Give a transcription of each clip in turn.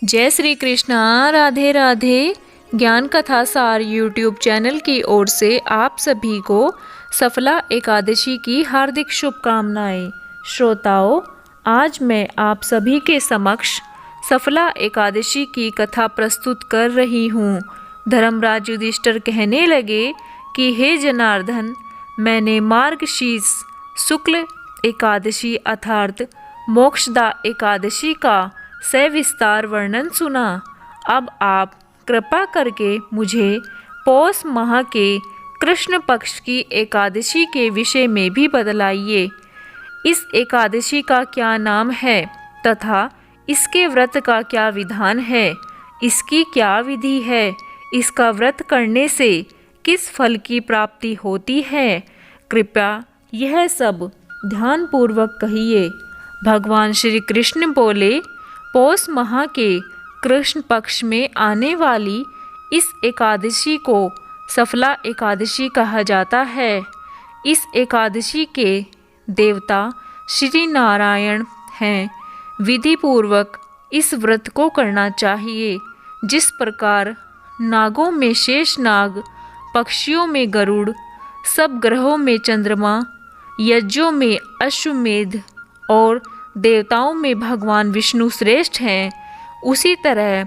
जय श्री कृष्णा। राधे राधे। ज्ञान कथा सार यूट्यूब चैनल की ओर से आप सभी को सफला एकादशी की हार्दिक शुभकामनाएं। श्रोताओं, आज मैं आप सभी के समक्ष सफला एकादशी की कथा प्रस्तुत कर रही हूँ। धर्मराज युधिष्ठिर कहने लगे कि हे जनार्दन, मैंने मार्गशीर्ष शुक्ल एकादशी अर्थात मोक्षदा एकादशी का सविस्तार वर्णन सुना। अब आप कृपा करके मुझे पौष माह के कृष्ण पक्ष की एकादशी के विषय में भी बतलाइए। इस एकादशी का क्या नाम है तथा इसके व्रत का क्या विधान है, इसकी क्या विधि है, इसका व्रत करने से किस फल की प्राप्ति होती है। कृपया यह सब ध्यानपूर्वक कहिए। भगवान श्री कृष्ण बोले, पौष माह के कृष्ण पक्ष में आने वाली इस एकादशी को सफला एकादशी कहा जाता है। इस एकादशी के देवता श्री नारायण हैं। विधि पूर्वक इस व्रत को करना चाहिए। जिस प्रकार नागों में शेष नाग, पक्षियों में गरुड़, सब ग्रहों में चंद्रमा, यज्ञों में अश्वमेध और देवताओं में भगवान विष्णु श्रेष्ठ हैं, उसी तरह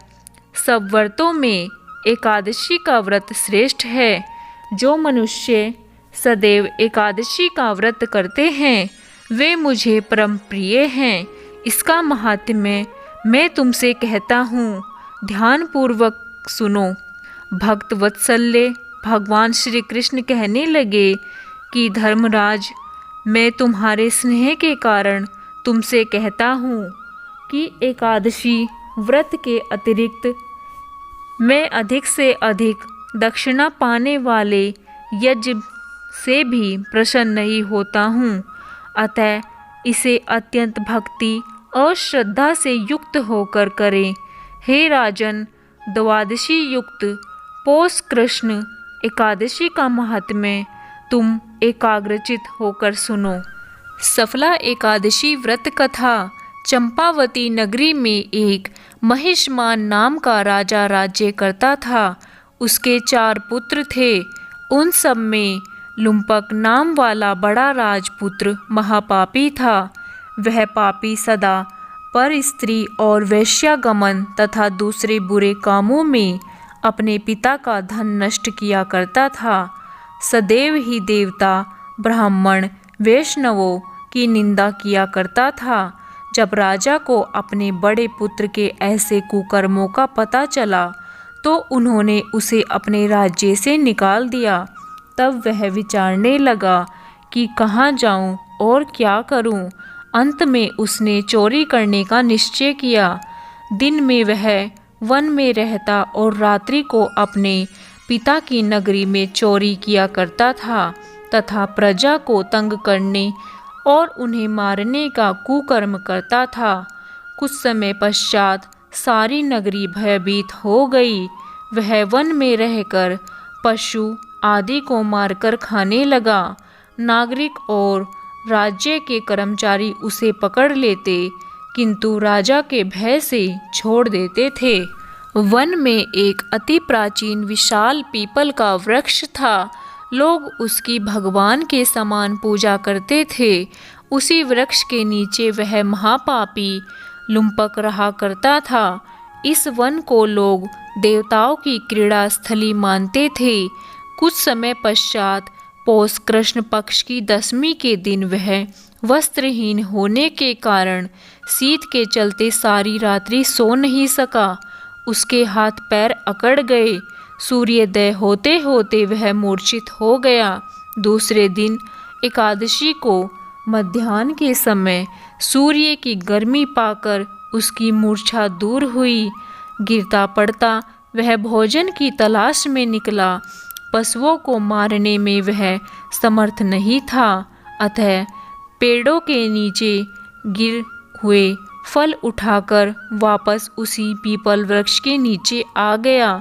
सब व्रतों में एकादशी का व्रत श्रेष्ठ है। जो मनुष्य सदैव एकादशी का व्रत करते हैं वे मुझे परम प्रिय हैं। इसका महात्म्य मैं तुमसे कहता हूँ, ध्यानपूर्वक सुनो। भक्त वत्सल्य भगवान श्री कृष्ण कहने लगे कि धर्मराज, मैं तुम्हारे स्नेह के कारण तुमसे कहता हूँ कि एकादशी व्रत के अतिरिक्त मैं अधिक से अधिक दक्षिणा पाने वाले यज्ञ से भी प्रसन्न नहीं होता हूँ। अतः इसे अत्यंत भक्ति और श्रद्धा से युक्त होकर करें। हे राजन, द्वादशी युक्त पौष कृष्ण एकादशी का महात्म्य तुम एकाग्रचित होकर सुनो। सफला एकादशी व्रत कथा। चंपावती नगरी में एक महिष्मान नाम का राजा राज्य करता था। उसके 4 पुत्र थे। उन सब में लुम्पक नाम वाला बड़ा राजपुत्र महापापी था। वह पापी सदा पर स्त्री और वैश्यागमन तथा दूसरे बुरे कामों में अपने पिता का धन नष्ट किया करता था। सदैव ही देवता, ब्राह्मण, वैष्णवों की निंदा किया करता था। जब राजा को अपने बड़े पुत्र के ऐसे कुकर्मों का पता चला तो उन्होंने उसे अपने राज्य से निकाल दिया। तब वह विचारने लगा कि कहाँ जाऊं और क्या करूं। अंत में उसने चोरी करने का निश्चय किया। दिन में वह वन में रहता और रात्रि को अपने पिता की नगरी में चोरी किया करता था तथा प्रजा को तंग करने और उन्हें मारने का कुकर्म करता था। कुछ समय पश्चात सारी नगरी भयभीत हो गई। वह वन में रहकर पशु आदि को मारकर खाने लगा। नागरिक और राज्य के कर्मचारी उसे पकड़ लेते किंतु राजा के भय से छोड़ देते थे। वन में एक अति प्राचीन विशाल पीपल का वृक्ष था। लोग उसकी भगवान के समान पूजा करते थे। उसी वृक्ष के नीचे वह महापापी लुम्पक रहा करता था। इस वन को लोग देवताओं की क्रीड़ा स्थली मानते थे। कुछ समय पश्चात पौष कृष्ण पक्ष की 10वीं के दिन वह वस्त्रहीन होने के कारण शीत के चलते सारी रात्रि सो नहीं सका। उसके हाथ पैर अकड़ गए। सूर्योदय होते होते वह मूर्छित हो गया। दूसरे दिन एकादशी को मध्याह्न के समय सूर्य की गर्मी पाकर उसकी मूर्छा दूर हुई। गिरता पड़ता वह भोजन की तलाश में निकला। पशुओं को मारने में वह समर्थ नहीं था। अतः पेड़ों के नीचे गिर हुए फल उठाकर वापस उसी पीपल वृक्ष के नीचे आ गया।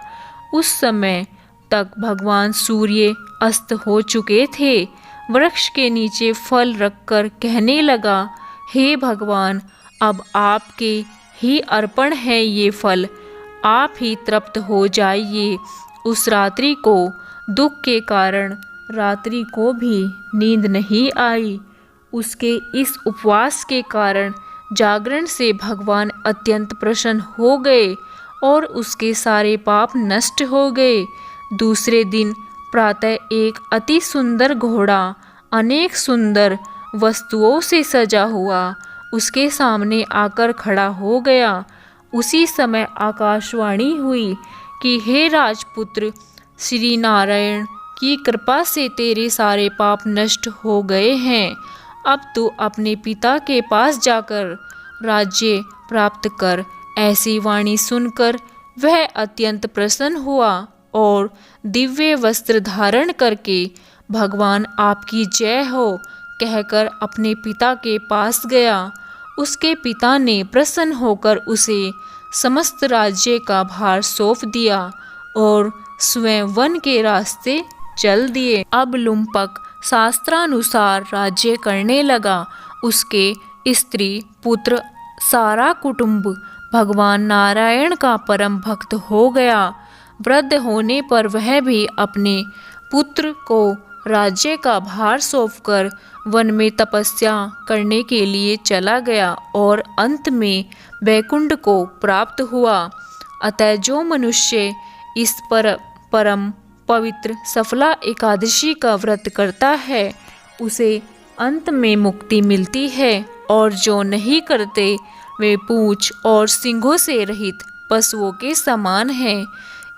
उस समय तक भगवान सूर्य अस्त हो चुके थे। वृक्ष के नीचे फल रखकर कहने लगा, हे भगवान, अब आपके ही अर्पण है ये फल, आप ही तृप्त हो जाइए। उस रात्रि को दुख के कारण रात्रि को भी नींद नहीं आई। उसके इस उपवास के कारण जागरण से भगवान अत्यंत प्रसन्न हो गए और उसके सारे पाप नष्ट हो गए। दूसरे दिन प्रातः एक अति सुंदर घोड़ा अनेक सुंदर वस्तुओं से सजा हुआ उसके सामने आकर खड़ा हो गया। उसी समय आकाशवाणी हुई कि हे राजपुत्र, श्री नारायण की कृपा से तेरे सारे पाप नष्ट हो गए हैं। अब तू अपने पिता के पास जाकर राज्य प्राप्त कर। ऐसी वाणी सुनकर वह अत्यंत प्रसन्न हुआ और दिव्य वस्त्र धारण करके भगवान आपकी जय हो कहकर अपने पिता के पास गया। उसके पिता ने प्रसन्न होकर उसे समस्त राज्य का भार सौंप दिया और स्वयं वन के रास्ते चल दिए। अब लुम्पक शास्त्रानुसार राज्य करने लगा। उसके स्त्री पुत्र सारा कुटुंब भगवान नारायण का परम भक्त हो गया। वृद्ध होने पर वह भी अपने पुत्र को राज्य का भार सौंपकर वन में तपस्या करने के लिए चला गया और अंत में वैकुंठ को प्राप्त हुआ। अतः जो मनुष्य इस परम पवित्र सफला एकादशी का व्रत करता है उसे अंत में मुक्ति मिलती है, और जो नहीं करते वे पूंछ और सींगों से रहित पशुओं के समान हैं।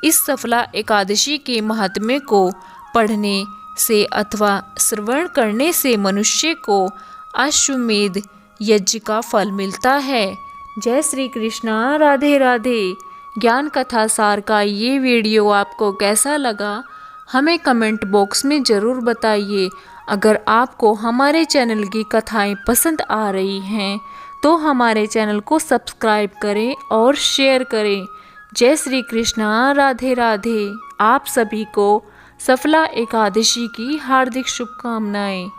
इस सफला एकादशी के महात्म्य को पढ़ने से अथवा श्रवण करने से मनुष्य को अश्वमेध यज्ञ का फल मिलता है। जय श्री कृष्णा, राधे राधे। ज्ञान कथा सार का ये वीडियो आपको कैसा लगा हमें कमेंट बॉक्स में ज़रूर बताइए। अगर आपको हमारे चैनल की कथाएं पसंद आ रही हैं तो हमारे चैनल को सब्सक्राइब करें और शेयर करें। जय श्री कृष्णा, राधे राधे। आप सभी को सफला एकादशी की हार्दिक शुभकामनाएं।